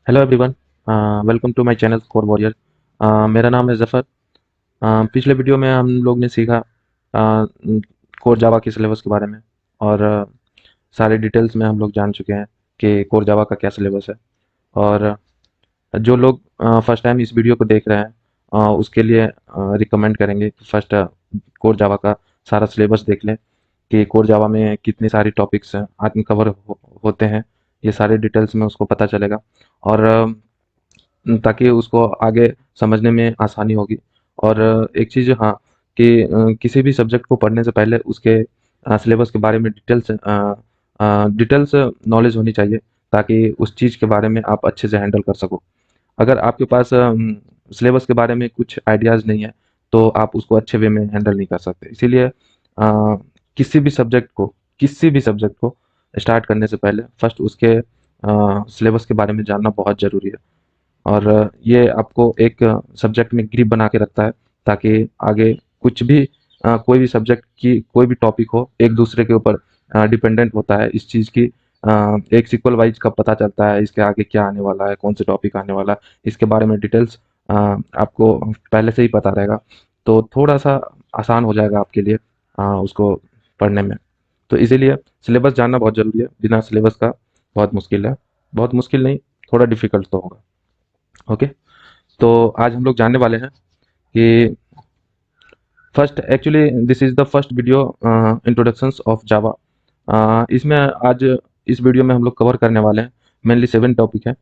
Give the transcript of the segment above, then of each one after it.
Hello everyone. Welcome to my channel core warrior. मेरा नाम है जफ़र। पिछले वीडियो में हम लोग ने सीखा कोर जावा के सिलेबस के बारे में और सारे डिटेल्स में हम लोग जान चुके हैं कि कोर जावा का क्या सिलेबस है। और जो लोग फर्स्ट टाइम इस वीडियो को देख रहे हैं उसके लिए रिकमेंड करेंगे कि फर्स्ट कोर जावा का सारा सिलेबस देख लें कि कोर जावा में कितनी सारी टॉपिक्स कवर होते हैं। ये सारे डिटेल्स में उसको पता चलेगा और ताकि उसको आगे समझने में आसानी होगी। और एक चीज़ हाँ कि किसी भी सब्जेक्ट को पढ़ने से पहले उसके सिलेबस के बारे में डिटेल्स नॉलेज होनी चाहिए ताकि उस चीज़ के बारे में आप अच्छे से हैंडल कर सको। अगर आपके पास सिलेबस के बारे में कुछ आइडियाज़ नहीं है तो आप उसको अच्छे वे में हैंडल नहीं कर सकते। इसीलिए किसी भी सब्जेक्ट को किसी भी सब्जेक्ट को स्टार्ट करने से पहले फर्स्ट उसके सिलेबस के बारे में जानना बहुत ज़रूरी है। और ये आपको एक सब्जेक्ट में ग्रिप बना के रखता है ताकि आगे कुछ भी कोई भी सब्जेक्ट की कोई भी टॉपिक हो एक दूसरे के ऊपर डिपेंडेंट होता है इस चीज़ की एक सीक्वल वाइज का पता चलता है इसके आगे क्या आने वाला है, कौन से टॉपिक आने वाला है, इसके बारे में डिटेल्स आपको पहले से ही पता रहेगा। तो थोड़ा सा आसान हो जाएगा आपके लिए उसको पढ़ने में। तो इसीलिए सिलेबस जानना बहुत ज़रूरी है। बिना सिलेबस का बहुत मुश्किल है। बहुत मुश्किल नहीं, थोड़ा डिफिकल्ट तो होगा। ओके। तो आज हम लोग जानने वाले हैं कि first actually this is the first video introductions of Java. इसमें आज इस वीडियो में हम लोग कवर करने वाले हैं मेनली 7 टॉपिक है।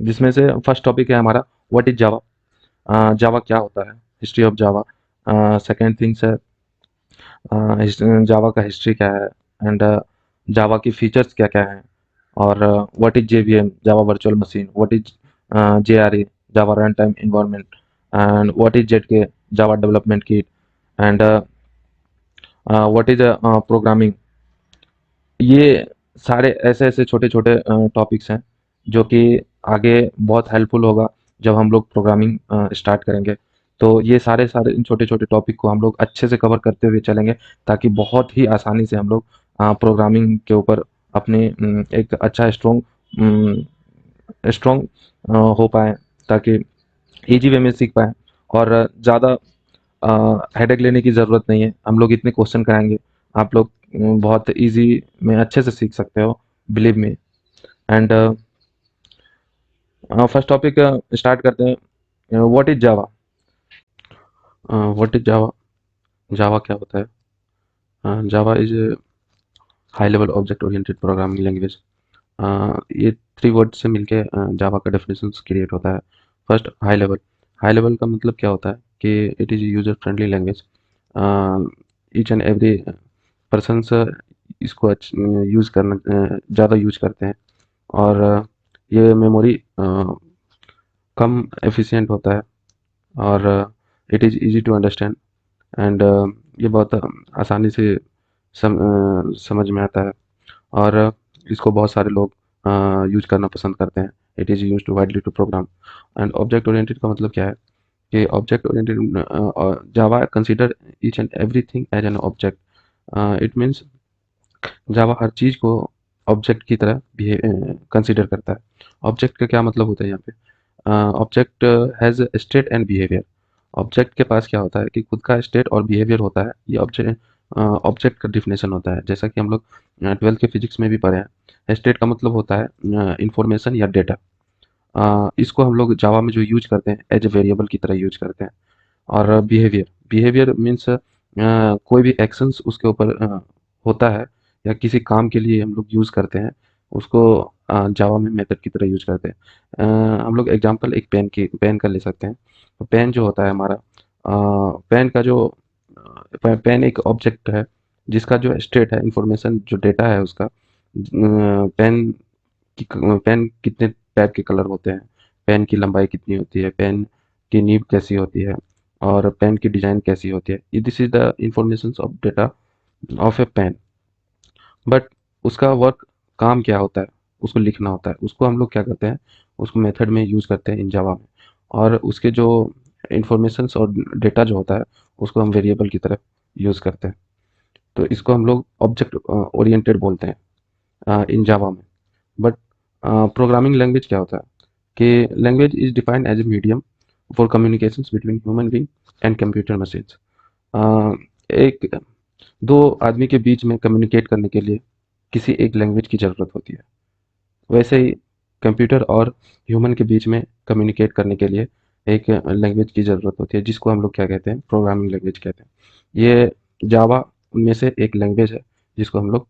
जिसमें से फर्स्ट टॉपिक है हमारा व्हाट इज जावा। जावा क्या होता है, history of Java. Second things है जावा का हिस्ट्री क्या है एंड जावा की फीचर्स क्या क्या हैं। और what is JVM, Java virtual machine, what is JRE, Java run time environment and what is JDK, Java development kit and what is programming. ये सारे ऐसे ऐसे छोटे छोटे टॉपिक्स हैं जो कि आगे बहुत हेल्पफुल होगा जब हम लोग प्रोग्रामिंग स्टार्ट करेंगे। तो ये सारे सारे इन छोटे छोटे टॉपिक को हम लोग अच्छे से कवर करते हुए चलेंगे ताकि बहुत ही आसानी से हम लोग प्रोग्रामिंग के ऊपर अपने एक अच्छा स्ट्रॉन्ग हो पाए ताकि इजी वे में सीख पाएँ। और ज़्यादा हेडेक लेने की ज़रूरत नहीं है। हम लोग इतने क्वेश्चन कराएँगे, आप लोग बहुत इजी में अच्छे से सीख सकते हो, believe me. And first topic start करते हैं। What is Java? What is Java? Java क्या होता है? Java is high level object oriented programming language. ये 3 वर्ड से मिलके जावा का डेफिनेशंस क्रिएट होता है। फर्स्ट हाई लेवल का मतलब क्या होता है कि it is user friendly language. Each and every persons इसको यूज़ करना ज़्यादा यूज करते हैं। और ये मेमोरी कम एफिशिएंट होता है और it is easy to understand and ये बहुत आसानी से समझ में आता है। और इसको बहुत सारे लोग यूज करना पसंद करते हैं। It is use to widely to program. And object oriented का मतलब क्या है कि object oriented Java consider each and everything as an object. It means Java हर चीज़ को ऑब्जेक्ट की तरह कंसीडर करता है। ऑब्जेक्ट का क्या मतलब होता है यहाँ पे? Object has state and behaviour. Object के पास क्या होता है कि खुद का स्टेट और बिहेवियर होता है। ये ऑब्जेक्ट का डिफिनेशन होता है जैसा कि हम लोग 12th के फिजिक्स में भी पढ़े हैं। स्टेट का मतलब होता है इंफॉर्मेशन या डेटा। इसको हम लोग जावा में जो यूज करते हैं एज ए वेरिएबल की तरह यूज करते हैं। और बिहेवियर मीन्स कोई भी एक्शंस उसके ऊपर होता है या किसी काम के लिए हम लोग यूज़ करते हैं उसको जावा में मेथड की तरह यूज करते हैं। हम लोग एग्जांपल एक पेन का ले सकते हैं। तो पेन जो होता है हमारा पेन का जो पेन एक ऑब्जेक्ट है जिसका जो स्टेट है इंफॉर्मेशन जो डेटा है उसका पेन पेन कितने टाइप के कलर होते हैं, पेन की लंबाई कितनी होती है, पेन की नीब कैसी होती है और पेन की डिज़ाइन कैसी होती है। This is the information of data of a pen. But उसका वर्क काम क्या होता है, उसको लिखना होता है। उसको हम लोग क्या करते हैं, उसको मेथड में यूज़ करते हैं इन जावा में। और उसके जो इंफॉर्मेशंस और डेटा जो होता है उसको हम वेरिएबल की तरह यूज़ करते हैं। तो इसको हम लोग ऑब्जेक्ट ओरिएंटेड बोलते हैं इन जावा में। बट प्रोग्रामिंग लैंग्वेज क्या होता है कि language is defined as a medium for communications between human being and computer machines. एक दो आदमी के बीच में कम्युनिकेट करने के लिए किसी एक लैंग्वेज की ज़रूरत होती है। वैसे ही कंप्यूटर और ह्यूमन के बीच में कम्युनिकेट करने के लिए एक लैंग्वेज की ज़रूरत होती है, जिसको हम लोग क्या कहते हैं, प्रोग्रामिंग लैंग्वेज कहते हैं। ये जावा उनमें से एक लैंग्वेज है, जिसको हम लोग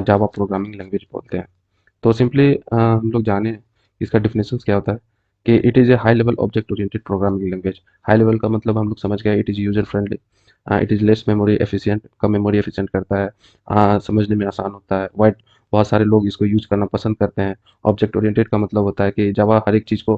जावा प्रोग्रामिंग लैंग्वेज बोलते हैं। तो सिंपली हम लोग जाने इसका डिफिनेशन क्या होता है कि it is a high level object oriented programming language. High level का मतलब हम लोग समझ गए, it is user friendly, it is less memory efficient, come memory efficient करता है, समझने में आसान होता है, वाइड बहुत सारे लोग इसको यूज करना पसंद करते हैं। ऑब्जेक्ट ओरिएंटेड का मतलब होता है कि जावा हर एक चीज़ को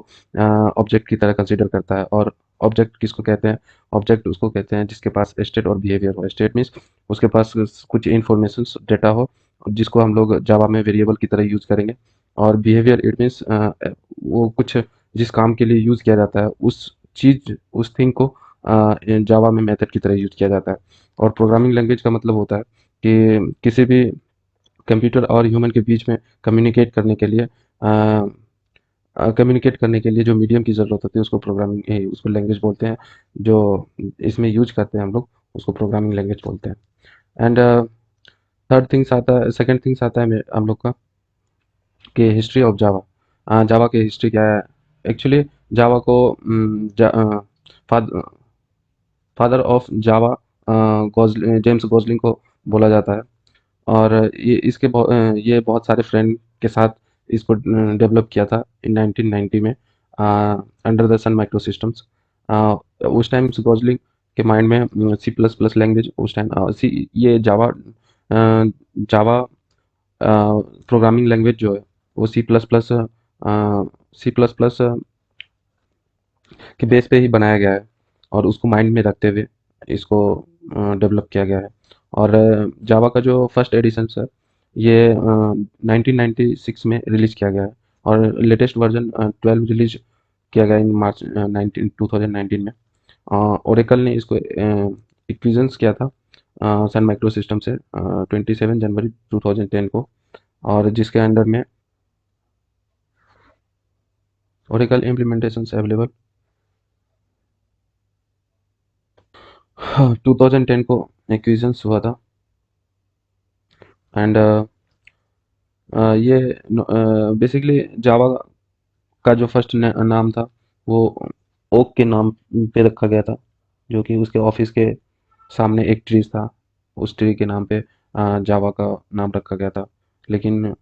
ऑब्जेक्ट की तरह कंसीडर करता है। और ऑब्जेक्ट किसको कहते हैं? ऑब्जेक्ट उसको कहते हैं जिसके पास स्टेट और बिहेवियर हो। स्टेट मीन्स उसके पास कुछ इंफॉर्मेशन डेटा हो, जिसको हम लोग जावा में वेरिएबल की तरह यूज करेंगे। और बिहेवियर इट मीन्स वो कुछ जिस काम के लिए यूज किया जाता है, उस चीज उस थिंग को जावा में मेथड की तरह यूज किया जाता है। और प्रोग्रामिंग लैंग्वेज का मतलब होता है कि किसी भी कंप्यूटर और ह्यूमन के बीच में कम्युनिकेट करने के लिए जो मीडियम की ज़रूरत होती है, उसको उसको लैंग्वेज बोलते हैं। जो इसमें यूज करते हैं हम लोग, उसको प्रोग्रामिंग लैंग्वेज बोलते हैं। एंड थर्ड थिंग्स आता है सेकंड थिंग्स आता है हम लोग का कि हिस्ट्री ऑफ जावा। जावा की हिस्ट्री क्या है? एक्चुअली जावा को father of Java James Gosling को बोला जाता है। और ये बहुत सारे फ्रेंड के साथ इसको डेवलप किया था इन 1990 में, under the Sun Microsystems. उस टाइम गॉसलिंग के माइंड में सी प्लस प्लस लैंग्वेज उस टाइम सी ये जावा प्रोग्रामिंग लैंग्वेज जो है वो सी प्लस प्लस के बेस पे ही बनाया गया है, और उसको माइंड में रखते हुए इसको डेवलप किया गया है। और जावा का जो फर्स्ट एडिशन है ये 1996 में रिलीज किया गया है, और लेटेस्ट वर्जन 12 रिलीज किया गया इन मार्च 2019 में। ओरेकल ने इसको एक्विजिशंस किया था सन माइक्रो सिस्टम से 27 जनवरी 2010 को, और जिसके अंडर में ओरेकल इम्प्लीमेंटेशन अवेलेबल 2010 को एक्विजिशंस हुआ था। एंड ये बेसिकली जावा का जो फर्स्ट नाम था वो ओक के नाम पे रखा गया था, जो कि उसके ऑफिस के सामने एक ट्री था। उस ट्री के नाम पे जावा का नाम रखा गया था। लेकिन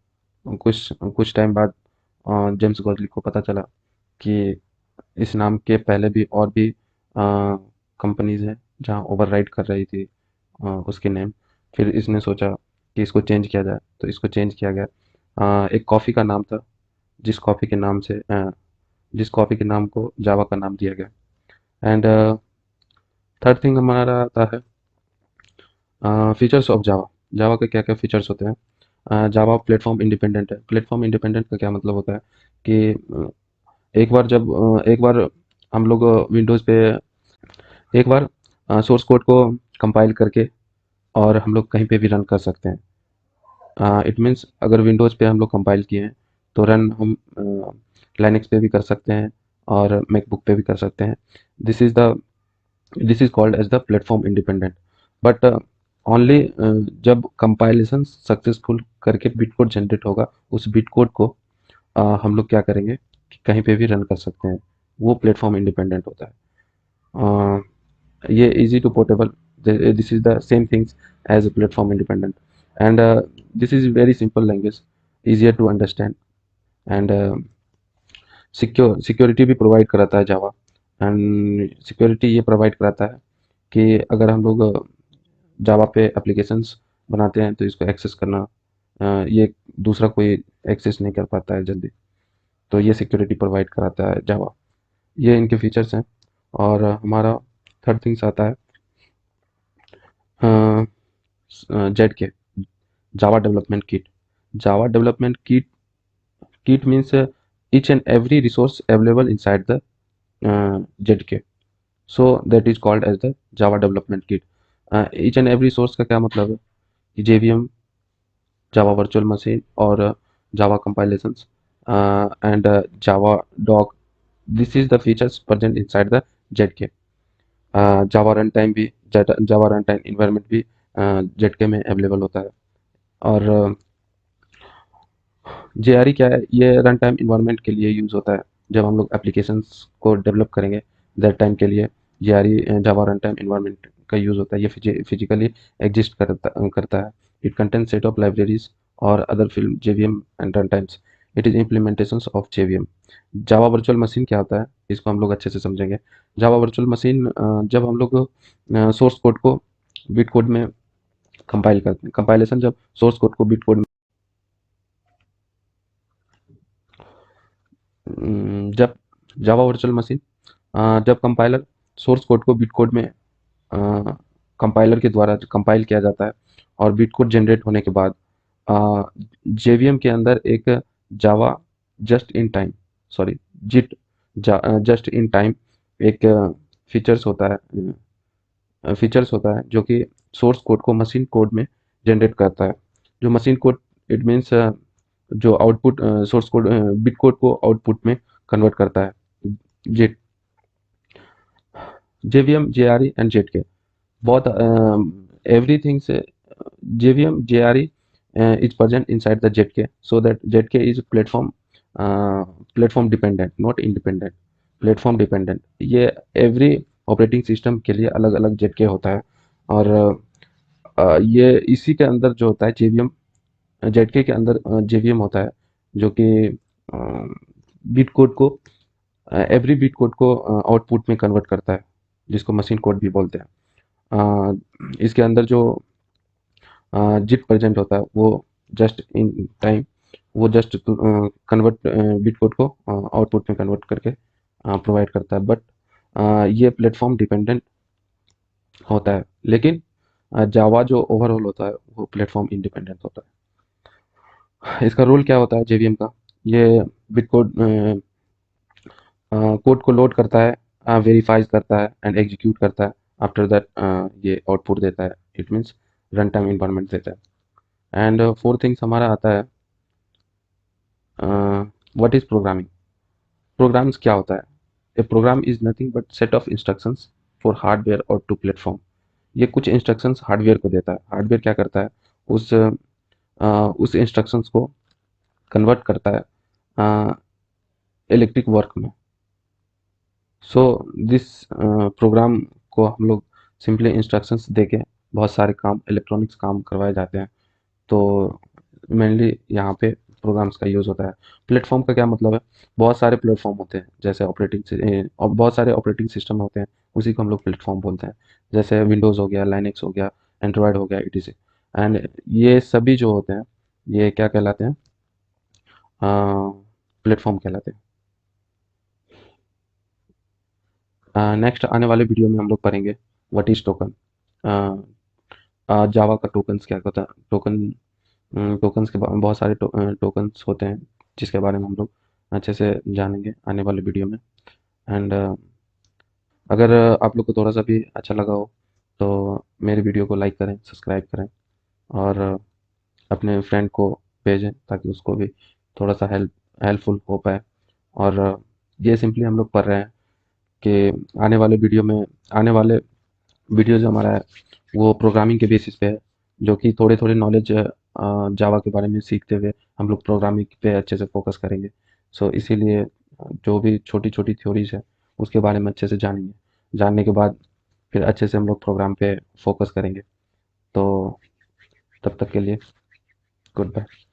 कुछ कुछ टाइम बाद जेम्स गॉडली को पता चला कि इस नाम के पहले भी और भी कंपनीज हैं जहाँ ओवरराइड कर रही थी उसके नेम। फिर इसने सोचा कि इसको चेंज किया जाए, तो इसको चेंज किया गया। एक कॉफ़ी का नाम था, जिस कॉफ़ी के नाम से जिस कॉफ़ी के नाम को जावा का नाम दिया गया। एंड थर्ड थिंग हमारा आता है फीचर्स ऑफ जावा। जावा के क्या क्या फीचर्स होते हैं? जावा प्लेटफॉर्म इंडिपेंडेंट है। प्लेटफॉर्म इंडिपेंडेंट का क्या मतलब होता है कि एक बार हम लोग विंडोज़ पे एक बार सोर्स कोड को कंपाइल करके और हम लोग कहीं पे भी रन कर सकते हैं। इट मीन्स अगर विंडोज़ पे हम लोग कंपाइल किए हैं तो रन हम लाइनक्स पे भी कर सकते हैं और मैकबुक पे भी कर सकते हैं। This is the this is called as the platform independent. But only जब कंपाइलेशन सक्सेसफुल करके बिट कोड जनरेट होगा, उस बिट कोड को हम लोग क्या करेंगे कि कहीं पे भी रन कर सकते हैं। वो प्लेटफॉर्म इंडिपेंडेंट होता है। अ, ये easy to portable, this is the same things as a platform independent, and this is very simple language, easier to understand, and security भी प्रोवाइड कराता है जावा। एंड सिक्योरिटी ये प्रोवाइड कराता है कि अगर हम लोग जावा पे एप्लीकेशंस बनाते हैं तो इसको एक्सेस करना ये दूसरा कोई एक्सेस नहीं कर पाता है जल्दी। तो ये सिक्योरिटी प्रोवाइड कराता है जावा। ये इनके फीचर्स हैं। और हमारा थर्ड थिंग्स आता है जेड के Java Development Kit. Java Development Kit means each and every resource available inside the JDK. So that is called as the Java Development Kit. Each and every source का क्या मतलब है? JVM, Java Virtual Machine और Java Compilations, and Java doc. This is the features present inside the ZK. Java run time भी, जावा run time environment भी जेडके में available होता है। और जेआरई क्या है, ये रन टाइम इन्वायरमेंट के लिए यूज़ होता है। जब हम लोग एप्लीकेशंस को डेवलप करेंगे दैट टाइम के लिए JRE Java run time environment का यूज़ होता है। ये फिजिकली एग्जिस्ट करता है। It content set of libraries और other film JVM and run times. It is implementations of JVM. Java virtual machine क्या होता है, इसको हम लोग अच्छे से समझेंगे। जावा वर्चुअल मशीन, जब हम लोग सोर्स कोड को बिट कोड में कंपाइल करते हैं, कंपाइलेशन जब सोर्स कोड को बिट कोड, जब जावा वर्चुअल मशीन, जब कंपाइलर सोर्स कोड को बिट कोड में कंपाइलर के द्वारा कंपाइल किया जाता है और बिट कोड जनरेट होने के बाद जेवीएम के अंदर एक Java just in time, sorry JIT just in time एक फीचर्स होता है जो कि सोर्स कोड को मशीन कोड में जनरेट करता है। जो मशीन कोड, इट मीन्स जो output source code bit code को आउटपुट में कन्वर्ट करता है। JDK JVM JRE and JDK both everything say JVM JRE is present inside the ZK, so that ZK is platform dependent, not independent, platform dependent. ये every operating system के लिए अलग अलग जेडके होता है। और ये इसी के अंदर जो होता है जेवीएम, जेडके के अंदर जेवीएम होता है जो कि बिट कोड को, एवरी बिट कोड को आउटपुट में कन्वर्ट करता है, जिसको मशीन कोड भी बोलते हैं। इसके अंदर जो जिट प्रेजेंट होता है वो जस्ट इन टाइम, वो जस्ट कन्वर्ट बिट कोड को आउटपुट में कन्वर्ट करके प्रोवाइड करता है। बट ये प्लेटफॉर्म डिपेंडेंट होता है, लेकिन जावा जो ओवरऑल होता है वो प्लेटफॉर्म इंडिपेंडेंट होता है। इसका रोल क्या होता है जेवीएम का, ये बिट कोड कोड को लोड करता है, वेरीफाइज करता है एंड एग्जीक्यूट करता है। आफ्टर दैट ये आउटपुट देता है, it means run time environment देता है। एंड फोर्थ थिंग्स हमारा आता है व्हाट इज प्रोग्रामिंग। प्रोग्राम्स क्या होता है, a program is nothing but set of instructions for hardware और टू प्लेटफॉर्म। ये कुछ इंस्ट्रक्शंस हार्डवेयर को देता है। हार्डवेयर क्या करता है, उस इंस्ट्रक्शंस को कन्वर्ट करता है इलेक्ट्रिक वर्क में। सो दिस प्रोग्राम को हम लोग सिंपली इंस्ट्रक्शंस देके बहुत सारे काम, इलेक्ट्रॉनिक्स काम करवाए जाते हैं। तो मेनली यहाँ पे प्रोग्राम्स का यूज़ होता है। प्लेटफॉर्म का क्या मतलब है, बहुत सारे प्लेटफॉर्म होते हैं, जैसे और बहुत सारे ऑपरेटिंग सिस्टम होते हैं, उसी को हम लोग प्लेटफॉर्म बोलते हैं। जैसे विंडोज़ हो गया, लाइनक्स हो गया, एंड्रॉयड हो गया, etc। एंड ये सभी जो होते हैं ये क्या कहलाते हैं, प्लेटफॉर्म कहलाते हैं। नेक्स्ट आने वाले वीडियो में हम लोग पढ़ेंगे व्हाट इज टोकन। जावा का टोकन्स क्या होता है, टोकन्स के बहुत सारे टोकन्स होते हैं जिसके बारे में हम लोग अच्छे से जानेंगे आने वाले वीडियो में। एंड अगर आप लोग को थोड़ा सा भी अच्छा लगा हो तो मेरे वीडियो को लाइक करें, सब्सक्राइब करें और अपने फ्रेंड को भेजें ताकि उसको भी थोड़ा सा हेल्पफुल हो पाए। और ये सिंपली हम लोग पढ़ रहे हैं कि आने वाले वीडियो जो हमारा है वो प्रोग्रामिंग के बेसिस पे है, जो कि थोड़े थोड़े नॉलेज जावा के बारे में सीखते हुए हम लोग प्रोग्रामिंग पे अच्छे से फोकस करेंगे। सो इसीलिए जो भी छोटी छोटी थ्योरीज है उसके बारे में अच्छे से जानेंगे। जानने के बाद फिर अच्छे से हम लोग प्रोग्राम पे फोकस करेंगे। तो तब तक के लिए गुड बाय।